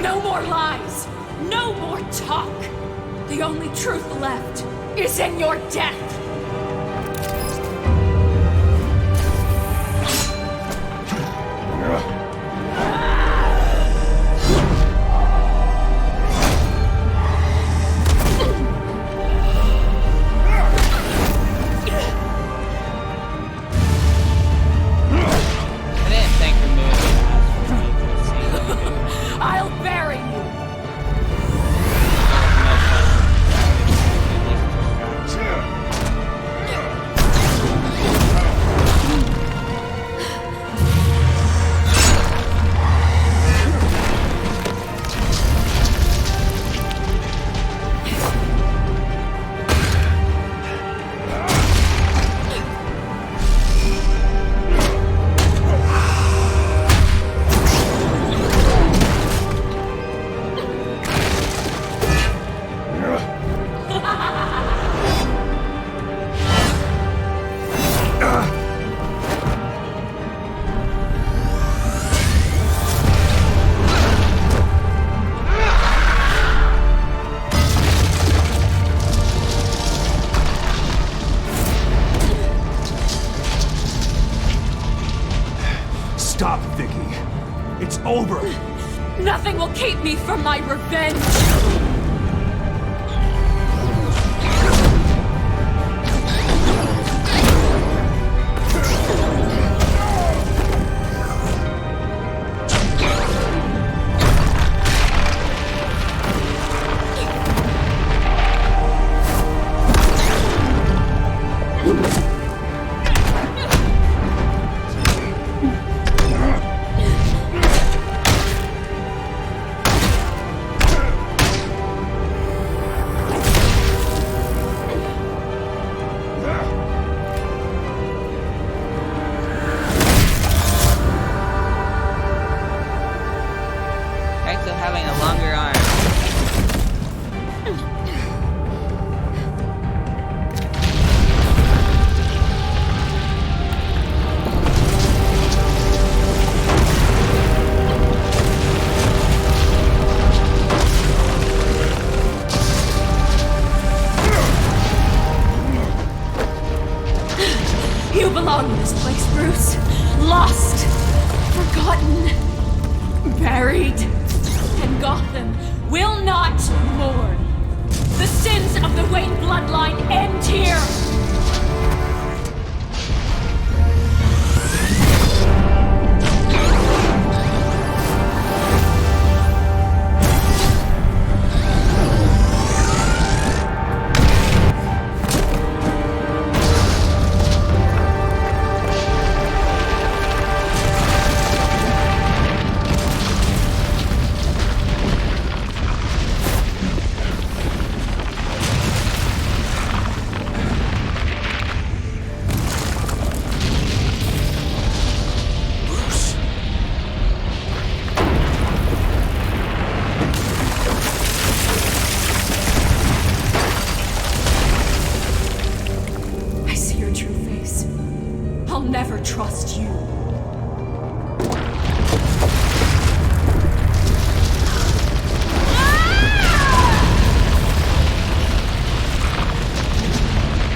No more lies! No more talk! The only truth left is in your death! I'll bury you! over. Nothing will keep me from my revenge! Thanks for having a longer arm. You belong in this place, Bruce. Lost, forgotten, buried. And Gotham will not mourn. The sins of the Wayne bloodline end here. I see your true face. I'll never trust you.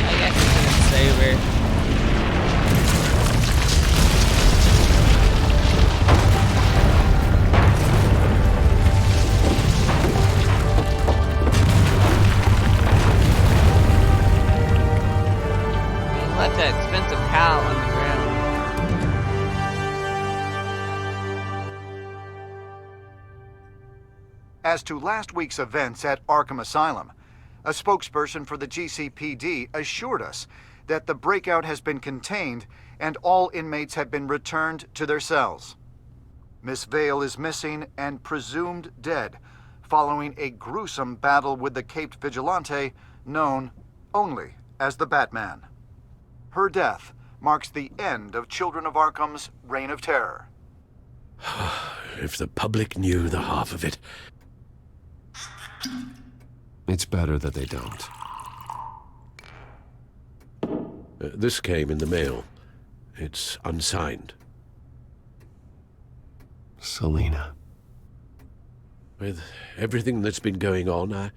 I guess you couldn't save her. You left that expensive cow on the ground. As to last week's events at Arkham Asylum, a spokesperson for the GCPD assured us that the breakout has been contained and all inmates have been returned to their cells. Miss Vale is missing and presumed dead following a gruesome battle with the caped vigilante known only as the Batman. Her death marks the end of Children of Arkham's reign of terror. If the public knew the half of it. It's better that they don't. This came in the mail. It's unsigned. Selina. With everything that's been going on,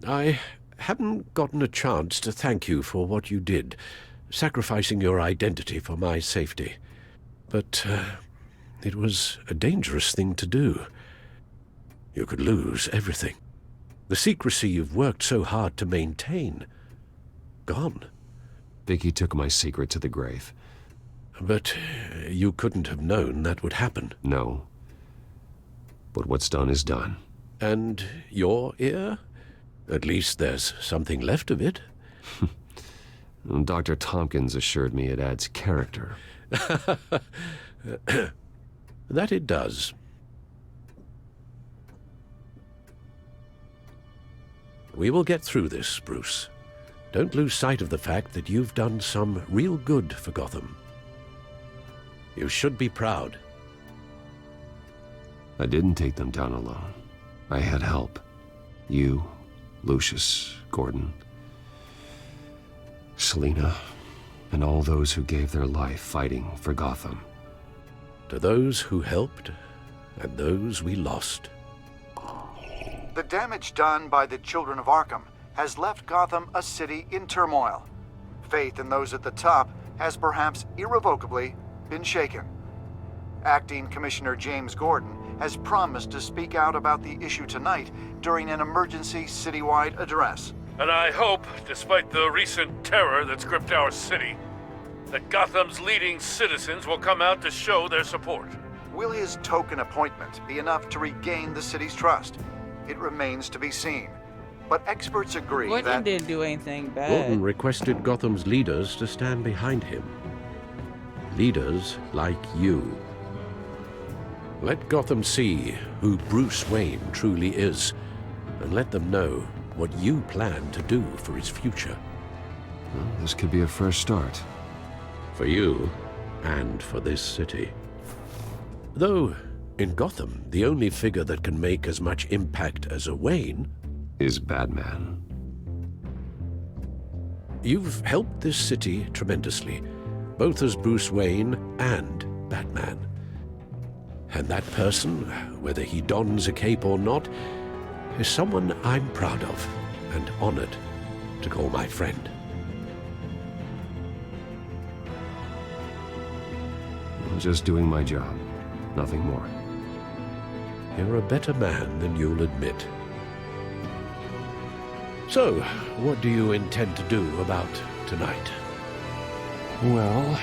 I haven't gotten a chance to thank you for what you did, sacrificing your identity for my safety. But it was a dangerous thing to do. You could lose everything. The secrecy you've worked so hard to maintain. Gone. Vicky took my secret to the grave. But you couldn't have known that would happen. No. But what's done is done. And your ear? At least there's something left of it. Dr. Tompkins assured me it adds character. That it does. We will get through this, Bruce. Don't lose sight of the fact that you've done some real good for Gotham. You should be proud. I didn't take them down alone. I had help. You, Lucius, Gordon, Selina, and all those who gave their life fighting for Gotham. To those who helped, and those we lost. The damage done by the Children of Arkham has left Gotham a city in turmoil. Faith in those at the top has perhaps irrevocably been shaken. Acting Commissioner James Gordon has promised to speak out about the issue tonight during an emergency citywide address. And I hope, despite the recent terror that's gripped our city, that Gotham's leading citizens will come out to show their support. Will his token appointment be enough to regain the city's trust? It remains to be seen. But experts agree Gordon that... didn't do anything bad. Gordon requested Gotham's leaders to stand behind him. Leaders like you. Let Gotham see who Bruce Wayne truly is, and let them know what you plan to do for his future. Well, this could be a fresh start. For you, and for this city. Though, in Gotham, the only figure that can make as much impact as a Wayne is Batman. You've helped this city tremendously, both as Bruce Wayne and Batman. And that person, whether he dons a cape or not, is someone I'm proud of and honored to call my friend. I'm just doing my job, nothing more. You're a better man than you'll admit. So, what do you intend to do about tonight? Well,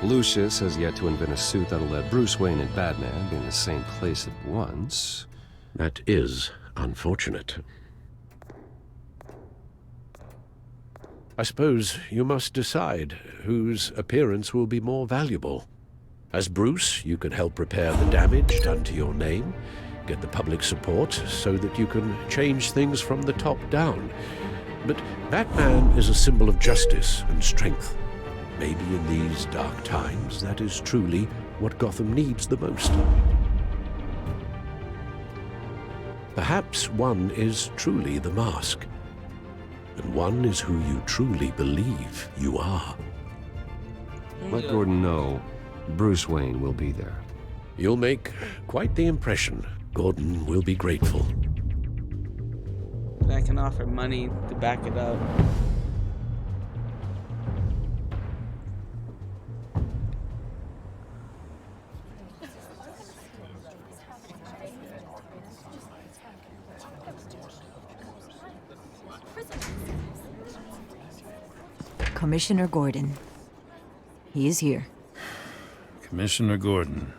Lucius has yet to invent a suit that'll let Bruce Wayne and Batman be in the same place at once. That is unfortunate. I suppose you must decide whose appearance will be more valuable. As Bruce, you can help repair the damage done to your name, get the public support so that you can change things from the top down. But Batman is a symbol of justice and strength. Maybe in these dark times, that is truly what Gotham needs the most. Perhaps one is truly the mask, and one is who you truly believe you are. Let Gordon know Bruce Wayne will be there. You'll make quite the impression. Gordon will be grateful. I can offer money to back it up. Commissioner Gordon. He is here. Commissioner Gordon.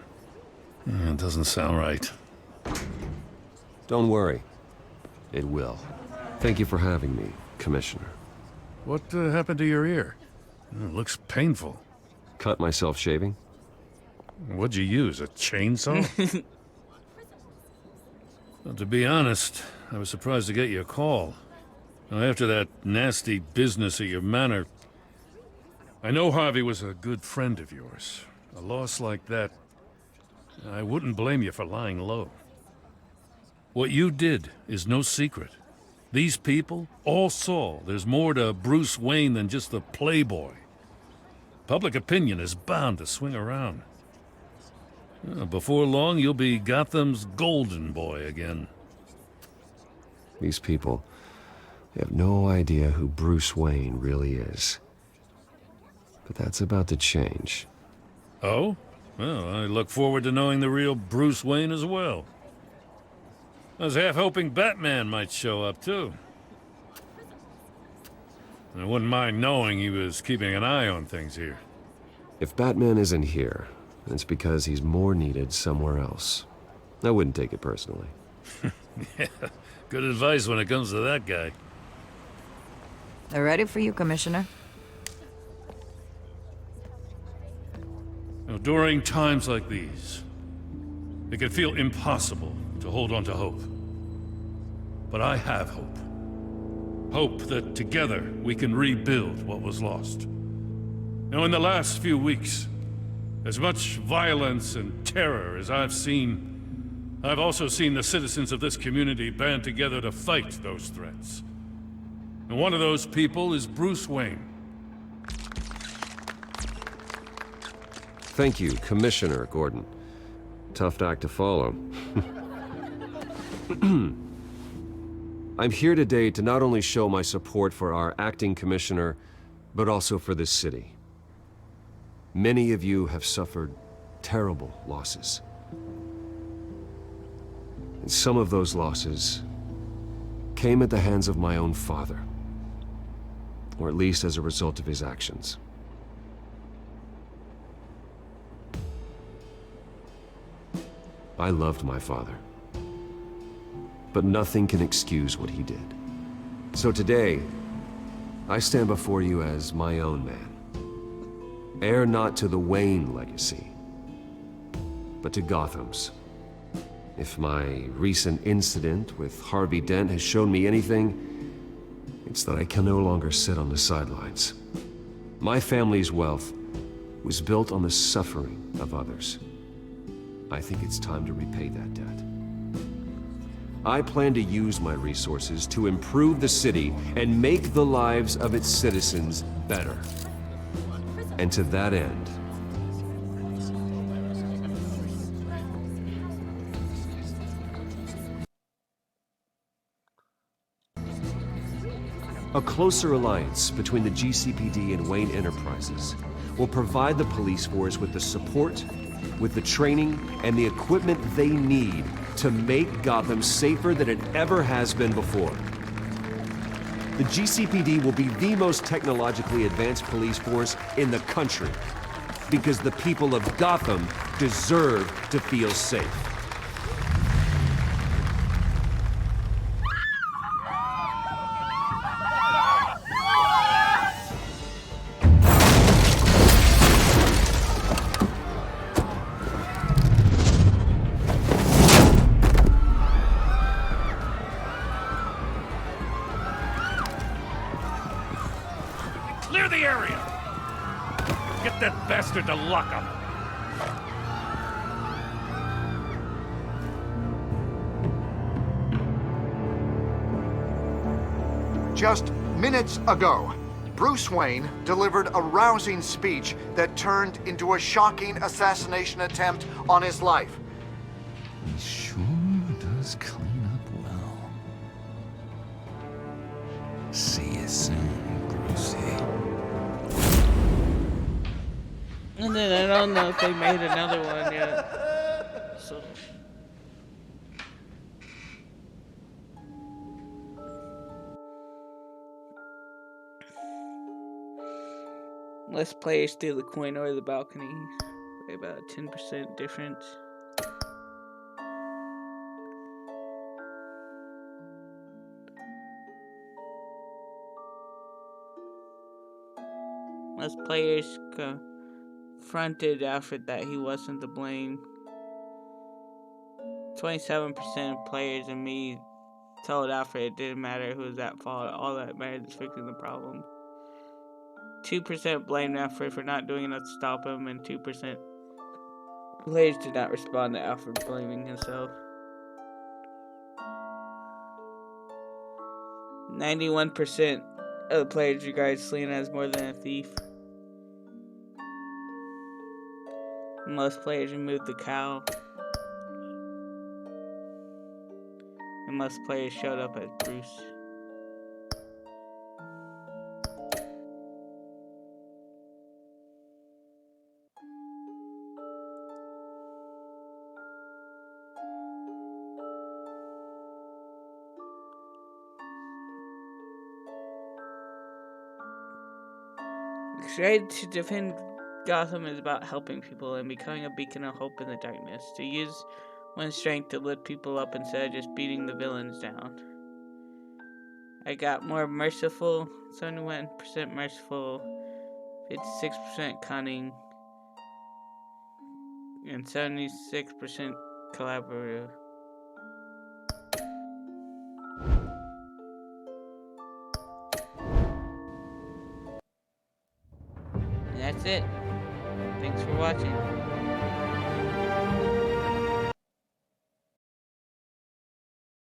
It doesn't sound right. Don't worry. It will. Thank you for having me, Commissioner. What happened to your ear? It looks painful. Cut myself shaving. What'd you use, a chainsaw? Well, to be honest, I was surprised to get your call. Now, after that nasty business at your manor, I know Harvey was a good friend of yours. A loss like that, I wouldn't blame you for lying low. What you did is no secret. These people all saw there's more to Bruce Wayne than just the playboy. Public opinion is bound to swing around. Before long, you'll be Gotham's golden boy again. These people, they have no idea who Bruce Wayne really is. But that's about to change. Oh? Well, I look forward to knowing the real Bruce Wayne as well. I was half hoping Batman might show up, too. I wouldn't mind knowing he was keeping an eye on things here. If Batman isn't here, it's because he's more needed somewhere else. I wouldn't take it personally. Yeah, good advice when it comes to that guy. They're ready for you, Commissioner. Now, during times like these, it can feel impossible to hold on to hope. But I have hope. Hope that together we can rebuild what was lost. Now, in the last few weeks, as much violence and terror as I've seen, I've also seen the citizens of this community band together to fight those threats. And one of those people is Bruce Wayne. Thank you, Commissioner Gordon. Tough act to follow. I'm here today to not only show my support for our acting commissioner, but also for this city. Many of you have suffered terrible losses. And some of those losses came at the hands of my own father. Or at least as a result of his actions. I loved my father. But nothing can excuse what he did. So today, I stand before you as my own man. Heir not to the Wayne legacy, but to Gotham's. If my recent incident with Harvey Dent has shown me anything, it's that I can no longer sit on the sidelines. My family's wealth was built on the suffering of others. I think it's time to repay that debt. I plan to use my resources to improve the city and make the lives of its citizens better. And to that end, a closer alliance between the GCPD and Wayne Enterprises will provide the police force with the support, with the training, and the equipment they need to make Gotham safer than it ever has been before. The GCPD will be the most technologically advanced police force in the country, because the people of Gotham deserve to feel safe. Clear the area! Get that bastard to lock up! Just minutes ago, Bruce Wayne delivered a rousing speech that turned into a shocking assassination attempt on his life. He sure does clean up well. See you soon, Brucey. And then I don't know if they made another one yet. So. Less players steal the coin or the balcony. By about a 10% difference. Less players confronted Alfred that he wasn't to blame. 27% of players and me told Alfred it didn't matter who was at fault. All that mattered is fixing the problem. 2% blamed Alfred for not doing enough to stop him, and 2% players did not respond to Alfred blaming himself. 91% of the players regard Selina as more than a thief. Most players removed the cow. And most players showed up as Bruce. Excited to defend Gotham is about helping people and becoming a beacon of hope in the darkness. To use one's strength to lift people up instead of just beating the villains down. I got more merciful, 71% merciful, 56% cunning, and 76% collaborative. And that's it. Thanks for watching.